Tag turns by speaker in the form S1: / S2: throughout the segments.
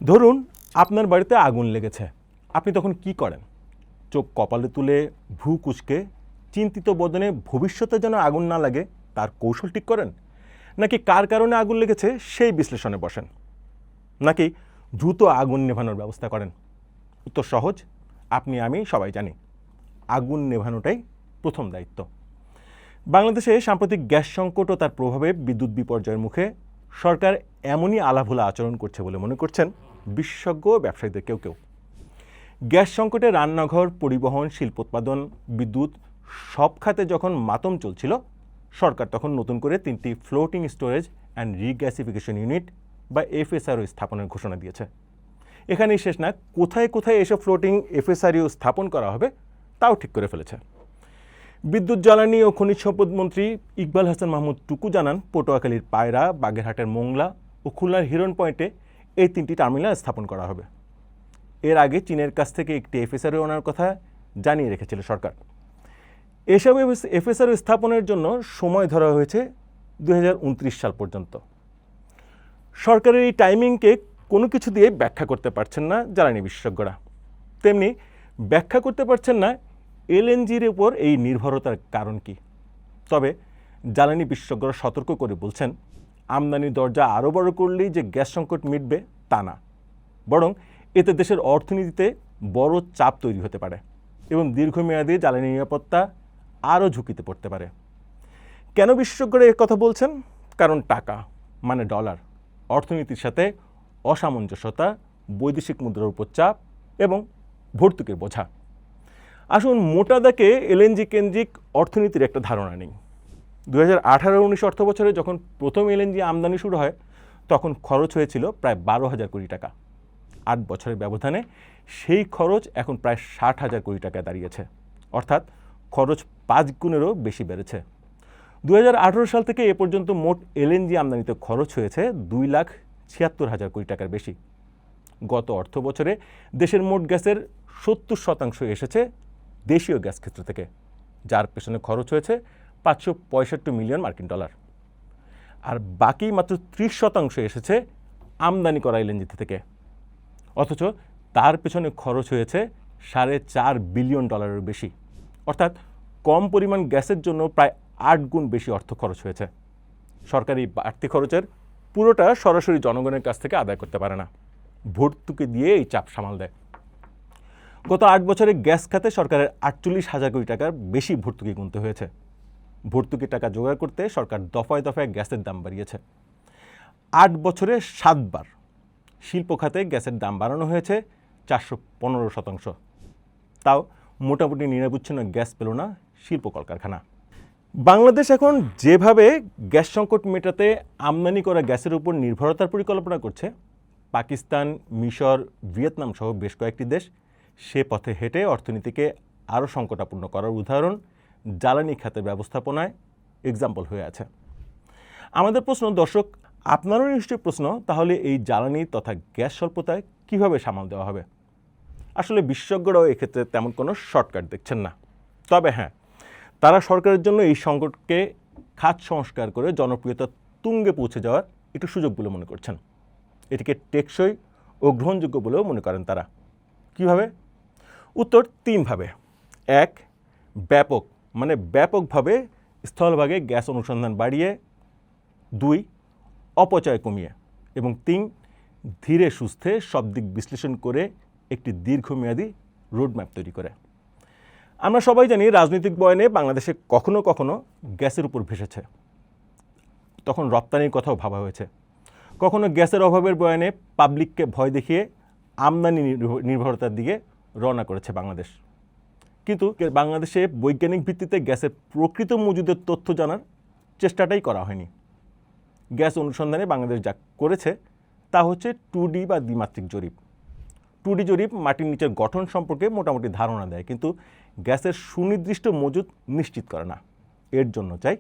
S1: ধরুন আপনার বাড়িতে আগুন লেগেছে, আপনি তখন কি করেন? চোখ কপালে তুলে ভ্রু কুঁচকে চিন্তিত বদনে ভবিষ্যতে যেন আগুন না লাগে তার কৌশল ঠিক করেন, নাকি কার কারণে আগুন লেগেছে সেই বিশ্লেষণে বসেন, নাকি দ্রুত আগুন নেভানোর ব্যবস্থা করেন? উত্তর সহজ, আপনি আমি সবাই জানি, আগুন নেভানোটাই প্রথম দায়িত্ব। বাংলাদেশে সাম্প্রতিক গ্যাস সংকট ও তার প্রভাবে বিদ্যুৎ বিপর্যয়ের মুখে সরকার এমনই আলাভোলা আচরণ করছে বলে মনে করছেন বিশেষজ্ঞ ও ব্যবসায়ীদের কেউ কেউ। গ্যাস সংকটে রান্নাঘর, পরিবহন, শিল্পোৎপাদন, বিদ্যুৎ সব খাতে যখন মাতম চলছিল, সরকার তখন নতুন করে 3টি floating storage and regasification unit বা এফএসআরও স্থাপনের ঘোষণা দিয়েছে। এখানেই শেষ না, কোথায় কোথায় এসব ফ্লোটিং এফএসআরইউ স্থাপন করা হবে তাও ঠিক করে ফেলেছে। বিদ্যুৎ, জ্বালানি ও খনিজ সম্পদ মন্ত্রী ইকবাল হাসান মাহমুদ টুকু জানান, পটুয়াখালীর পায়রা, বাগেরহাটের মোংলা ও খুলনার হিরন পয়েন্টে এই 3টি টার্মিনাল স্থাপন করা হবে। এর আগে চীনের কাছ থেকে একটি এফএসআরইউ আনার কথা জানিয়ে রেখেছিল সরকার। এসব এফএসআরইউ স্থাপনের জন্য সময় ধরা হয়েছে 2029 সাল পর্যন্ত। সরকারের এই টাইমিংকে কোনো কিছু দিয়ে ব্যাখ্যা করতে পারছেন না জ্বালানি বিশেষজ্ঞরা, তেমনি ব্যাখ্যা করতে পারছেন না এলএনজির উপর এই নির্ভরতার কারণ কি। তবে জ্বালানি বিশেষজ্ঞরা সতর্ক করে বলছেন, আমদানির দরজা আরও বড় করলেই যে গ্যাস সংকট মিটবে তা না, বরং এতে দেশের অর্থনীতিতে বড় চাপ তৈরি হতে পারে এবং দীর্ঘমেয়াদী জ্বালানি নিরাপত্তা আরও ঝুঁকিতে পড়তে পারে। কেন বিশেষজ্ঞরা এ কথা বলছেন? কারণ টাকা মানে ডলার, অর্থনীতির সাথে অসামঞ্জস্যতা, বৈদেশিক মুদ্রার উপর চাপ এবং ভর্তুকির বোঝা। আসুন মোটা দাগে এলএনজি কেন্দ্রিক অর্থনীতির একটা ধারণা নেই। 2018-19 অর্থ বছরে যখন প্রথম এলএনজি আমদানি শুরু হয়, তখন খরচ হয়েছিল প্রায় 12,000 কোটি টাকা। 8 বছরের ব্যবধানে সেই খরচ এখন প্রায় 60,000 কোটি টাকায় দাঁড়িয়েছে, অর্থাৎ খরচ 5 গুণেরও বেশি বেড়েছে। 2018 সাল থেকে এ পর্যন্ত মোট এলএনজি আমদানিতে খরচ হয়েছে 2,76,000 কোটি টাকার বেশি। গত অর্থ বছরে দেশের মোট গ্যাসের 70% এসেছে দেশীয় গ্যাস ক্ষেত্র থেকে, যার পেছনে খরচ হয়েছে 565 মিলিয়ন মার্কিন ডলার। আর বাকি মাত্র 30% এসেছে আমদানি করা এলএনজি থেকে, অথচ তার পেছনে খরচ হয়েছে 4.5 বিলিয়ন ডলারের বেশি। অর্থাৎ কম পরিমাণ গ্যাসের জন্য প্রায় 8 গুণ বেশি অর্থ খরচ হয়েছে। সরকারি বাড়তি খরচের পুরোটা সরাসরি জনগণের কাছ থেকে আদায় করতে পারে না, ভর্তুকি দিয়ে এই চাপ সামাল দেয়। গত 8 বছরে গ্যাস খাতে সরকারের 48,000 কোটি টাকার বেশি ভর্তুকি গুনতে হয়েছে। ভর্তুকি টাকা জোগাড় করতে সরকার দফায় দফায় গ্যাসের দাম বাড়িয়েছে। 8 বছরে 7 বার শিল্প খাতে গ্যাসের দাম বাড়ানো হয়েছে 415%। তাও মোটামুটি নিরবচ্ছিন্ন গ্যাস পেল না শিল্প কলকারখানা। বাংলাদেশ এখন যেভাবে গ্যাস সংকট মেটাতে আমদানি করা গ্যাসের উপর নির্ভরতার পরিকল্পনা করছে, পাকিস্তান, মিশর, ভিয়েতনাম সহ বেশ কয়েকটি দেশ সে পথে হেঁটে অর্থনীতিকে আরও সংকটাপন্ন করার উদাহরণ জ্বালানি খাতের ব্যবস্থাপনায় এক্সাম্পল হয়ে আছে। আমাদের প্রশ্ন, দর্শক আপনারও নিশ্চয়ই প্রশ্ন, তাহলে এই জ্বালানি তথা গ্যাস স্বল্পতায় কীভাবে সামাল দেওয়া হবে? আসলে বিশেষজ্ঞরাও এক্ষেত্রে তেমন কোনো শর্টকাট দেখছেন না। তবে হ্যাঁ, তারা সরকারের জন্য এই সংকটকে খাত সংস্কার করে জনপ্রিয়তা তুঙ্গে পৌঁছে যাওয়ার একটু সুযোগ বলে মনে করছেন। এটিকে টেকসই ও গ্রহণযোগ্য বলেও মনে করেন তারা। কিভাবে? উত্তর 3 ভাবে। 1, ব্যাপকভাবে স্থলভাগে গ্যাস অনুসন্ধান বাড়িয়ে। 2, অপচয় কমিয়ে। এবং 3, ধীরে সুস্থে সব দিক বিশ্লেষণ করে একটি দীর্ঘমেয়াদী রোডম্যাপ তৈরি করে। আমরা সবাই জানি, রাজনৈতিক বয়ানে বাংলাদেশে কখনো কখনো গ্যাসের উপর ভেসেছে, তখন রপ্তানির কথাও ভাবা হয়েছে। কখনো গ্যাসের অভাবের বয়ানে পাবলিককে ভয় দেখিয়ে আমদানি নির্ভরতার দিকে রওনা করেছে বাংলাদেশ। কিন্তু বাংলাদেশে বৈজ্ঞানিক ভিত্তিতে গ্যাসের প্রকৃত মজুদের তথ্য জানার চেষ্টাটাই করা হয়নি। গ্যাস অনুসন্ধানে বাংলাদেশ যা করেছে তা হচ্ছে 2D বা দ্বিমাত্রিক জরিপ। 2D জরিপ মাটির নিচের গঠন সম্পর্কে মোটামুটি ধারণা দেয়, কিন্তু গ্যাসের সুনির্দিষ্ট মজুদ নিশ্চিত করে না। এর জন্য চাই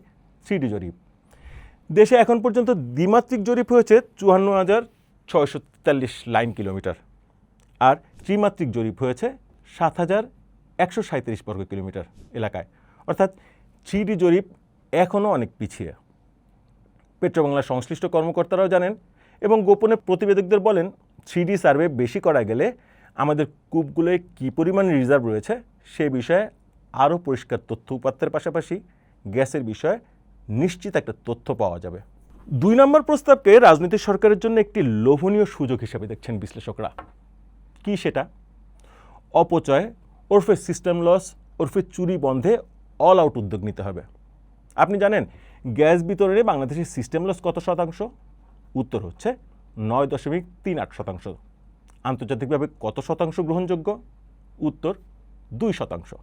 S1: 3D জরিপ। দেশে এখন পর্যন্ত দ্বিমাত্রিক জরিপ হয়েছে 54,643 লাইন কিলোমিটার, আর ত্রিমাত্রিক জরিপ হয়েছে 7,137 বর্গ কিলোমিটার এলাকায়। অর্থাৎ 3D জরিপ এখনও অনেক পিছিয়ে। পেট্রোবাংলার সংশ্লিষ্ট কর্মকর্তারাও জানেন এবং গোপনে প্রতিবেদকদের বলেন, 3D সার্ভে বেশি করা গেলে আমাদের কূপগুলোয় কী পরিমাণ রিজার্ভ রয়েছে সে বিষয়ে আরও পরিষ্কার তথ্য উপাত্তের পাশাপাশি গ্যাসের বিষয়ে নিশ্চিত একটা তথ্য পাওয়া যাবে। 2 নম্বর প্রস্তাবকে রাজনীতি সরকারের জন্য একটি লোভনীয় সুযোগ হিসেবে দেখছেন বিশ্লেষকরা। কি সেটা? অপচয় ওরফে সিস্টেম লস ওরফে চুরি বন্ধে অল আউট উদ্যোগ নিতে হবে। আপনি জানেন গ্যাস বিতরণে বাংলাদেশের সিস্টেম লস কত শতাংশ? উত্তর হচ্ছে 9.38%। আন্তর্জাতিকভাবে কত শতাংশ গ্রহণযোগ্য? উত্তর 2%।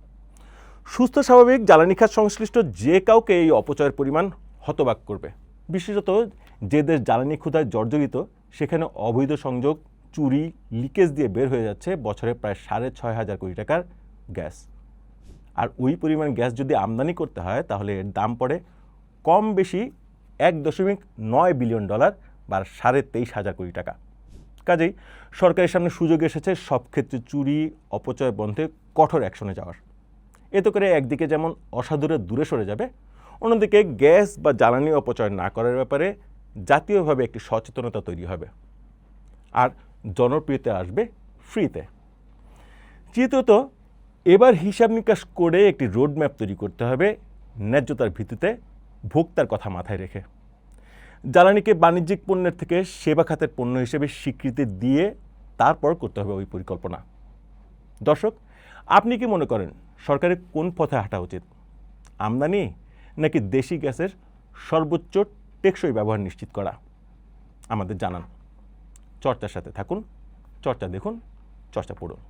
S1: সুস্থ স্বাভাবিক জ্বালানি খাত সংশ্লিষ্ট যে কাউকে এই অপচয়ের পরিমাণ হতবাক করবে। বিশেষত যে দেশ জ্বালানি ক্ষুধায় জর্জরিত সেখানে অবৈধ সংযোগ, চুরি, লিকেজ দিয়ে বের হয়ে যাচ্ছে বছরে প্রায় 6,500 কোটি টাকার গ্যাস। আর ওই পরিমাণ গ্যাস যদি আমদানি করতে হয় তাহলে এর দাম পড়ে কম বেশি $1.9 বিলিয়ন বা 23,500 কোটি টাকা। কাজেই সরকারের সামনে সুযোগ এসেছে সব ক্ষেত্রে চুরি, অপচয় বন্ধে কঠোর অ্যাকশনে যাওয়ার। এতে করে একদিকে যেমন অসাধুরা দূরে সরে যাবে, অন্যদিকে গ্যাস বা জ্বালানি অপচয় না করার ব্যাপারে জাতীয়ভাবে একটি সচেতনতা তৈরি হবে আর জনপ্রিয়তা আসবে ফ্রিতে। তৃতীয়ত, এবার হিসাব নিকাশ করে একটি রোডম্যাপ তৈরি করতে হবে ন্যায্যতার ভিত্তিতে, ভোক্তার কথা মাথায় রেখে। জ্বালানিকে বাণিজ্যিক পণ্যের থেকে সেবা খাতের পণ্য হিসেবে স্বীকৃতি দিয়ে তারপর করতে হবে ওই পরিকল্পনা। দর্শক, আপনি কি মনে করেন সরকারের কোন পথে হাঁটা উচিত? আমদানি নাকি দেশি গ্যাসের সর্বোচ্চ টেকসই ব্যবহার নিশ্চিত করা? আমাদের জানান। চর্চার সাথে থাকুন, চর্চা দেখুন, চর্চা পড়ুন।